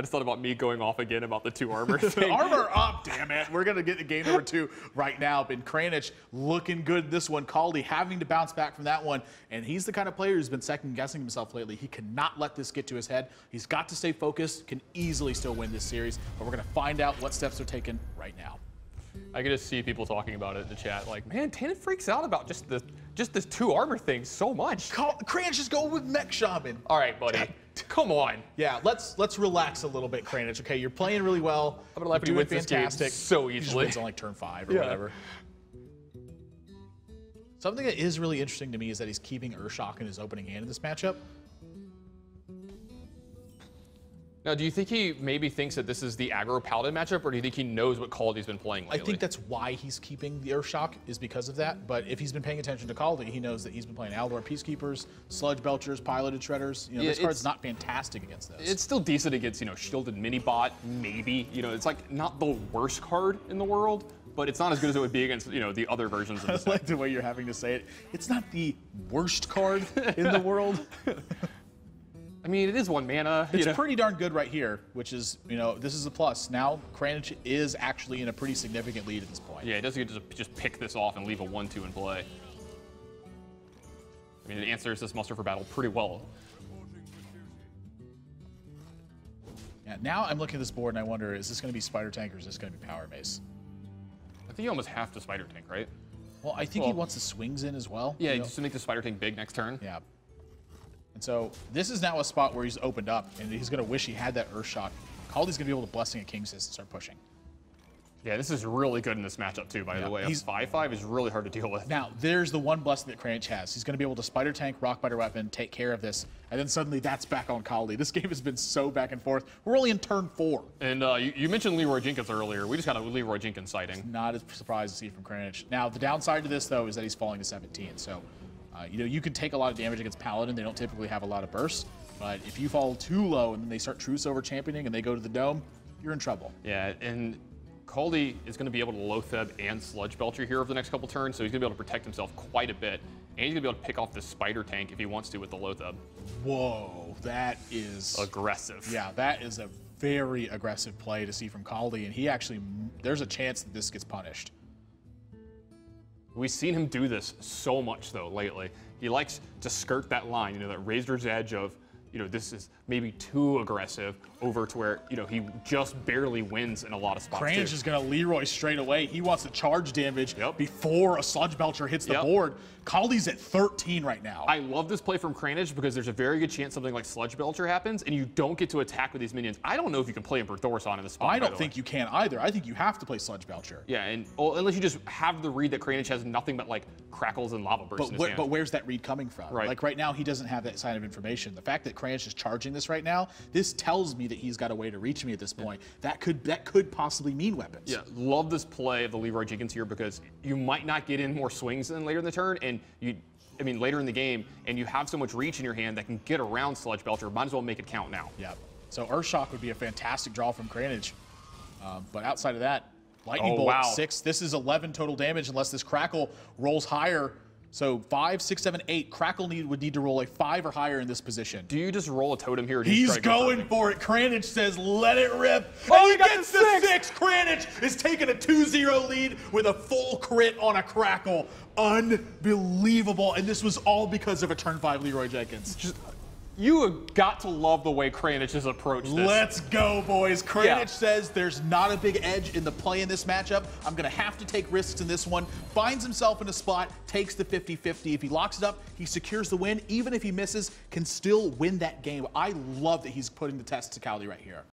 I just thought about me going off again about the 2 armor thing. Armor up, damn it. We're going to get to game number 2 right now. But Kranich looking good this one. Kaldi having to bounce back from that one. And he's the kind of player who's been second-guessing himself lately. He cannot let this get to his head. He's got to stay focused, can easily still win this series. But we're going to find out what steps are taken right now. I can just see people talking about it in the chat, like, man, Tannen freaks out about just this 2 armor thing so much. Kranich is going with Mech Shaman. All right, buddy. Come on. Yeah, let's relax a little bit, Kranich. Okay, you're playing really well. I'm gonna let you win fantastic this game so He just easily. wins on like turn 5 or whatever. Something that is really interesting to me is that he's keeping Urshok in his opening hand in this matchup. Now, do you think he maybe thinks that this is the aggro paladin matchup, or do you think he knows what Kaldi's been playing lately? I think that's why he's keeping the Urshok, is because of that. But if he's been paying attention to Kaldi, he knows that he's been playing Aldor Peacekeepers, Sludge Belchers, Piloted Shredders. You know, this card's not fantastic against this. It's still decent against, you know, Shielded Minibot, maybe. You know, it's like not the worst card in the world, but it's not as good as it would be against, you know, the other versions of the set. I like the way you're having to say it. It's not the worst card in the world. I mean, it is 1 mana. It's pretty darn good right here, which is, you know, this is a plus. Now, Kranich is actually in a pretty significant lead at this point. Yeah, he doesn't get to just pick this off and leave a 1-2 in play. I mean, it answers this muster for battle pretty well. Yeah, now I'm looking at this board and I wonder, is this going to be Spider Tank or is this going to be Power Mace? I think you almost have to Spider Tank, right? Well, I think he wants the swings in as well. Yeah, you know? just to make the Spider Tank big next turn. Yeah. And so this is now a spot where he's opened up, and he's going to wish he had that Urshok. Kaldi's going to be able to Blessing a King's Fist and start pushing. Yeah, this is really good in this matchup, too, by the way. He's 5/5 is really hard to deal with. Now, there's the one blessing that Kranich has. He's going to be able to Spider Tank, Rockbiter Weapon, take care of this, and then suddenly that's back on Kaldi. This game has been so back and forth. We're only in turn 4. And you mentioned Leroy Jenkins earlier. We just got a Leroy Jenkins sighting. Not a surprise to see from Kranich. Now, the downside to this, though, is that he's falling to 17. So, you know, you can take a lot of damage against Paladin. They don't typically have a lot of bursts. But if you fall too low and then they start Truce over championing and they go to the Dome, you're in trouble. Yeah, and Kaldi is going to be able to Loatheb and Sludge Belcher here over the next couple turns, so he's going to be able to protect himself quite a bit. And he's going to be able to pick off the Spider Tank if he wants to with the Loatheb. Whoa, that is aggressive. Yeah, that is a very aggressive play to see from Kaldi, and he actually, there's a chance that this gets punished. We've seen him do this so much, though, lately. He likes to skirt that line, you know, that razor's edge of, you know, this is maybe too aggressive over to where, you know, he just barely wins in a lot of spots. Kranich is going to Leroy straight away. He wants to charge damage before a Sludge Belcher hits the board. Kaldi's at 13 right now. I love this play from Kranich because there's a very good chance something like Sludge Belcher happens and you don't get to attack with these minions. I don't know if you can play Emperor Thorson in this spot. I don't think you can either. I think you have to play Sludge Belcher. Yeah, and unless you just have the read that Kranich has nothing but like crackles and lava bursts in his hand. But where's that read coming from? Right. Like right now, he doesn't have that sign of information. The fact that Kranich is charging this right now, this tells me that he's got a way to reach me at this point. That could possibly mean weapons. Yeah, love this play of the Leroy Jenkins here because you might not get in more swings than later in the turn, and later in the game, and you have so much reach in your hand that can get around Sludge Belcher. Might as well make it count now. Yeah. So Urshok would be a fantastic draw from Kranich. But outside of that, Lightning Bolt 6. This is 11 total damage unless this Crackle rolls higher. So 5, 6, 7, 8. Crackle would need to roll a 5 or higher in this position. Do you just roll a totem here? Or do He's going for it. Kranich says, let it rip. Oh, and he gets the 6. Kranich is taking a 2-0 lead with a full crit on a Crackle. Unbelievable. And this was all because of a turn 5 Leroy Jenkins. You have got to love the way Kranich has approached this. Let's go, boys. Kranich says there's not a big edge in the play in this matchup. I'm going to have to take risks in this one. Finds himself in a spot, takes the 50-50. If he locks it up, he secures the win. Even if he misses, can still win that game. I love that he's putting the test to Kaldi right here.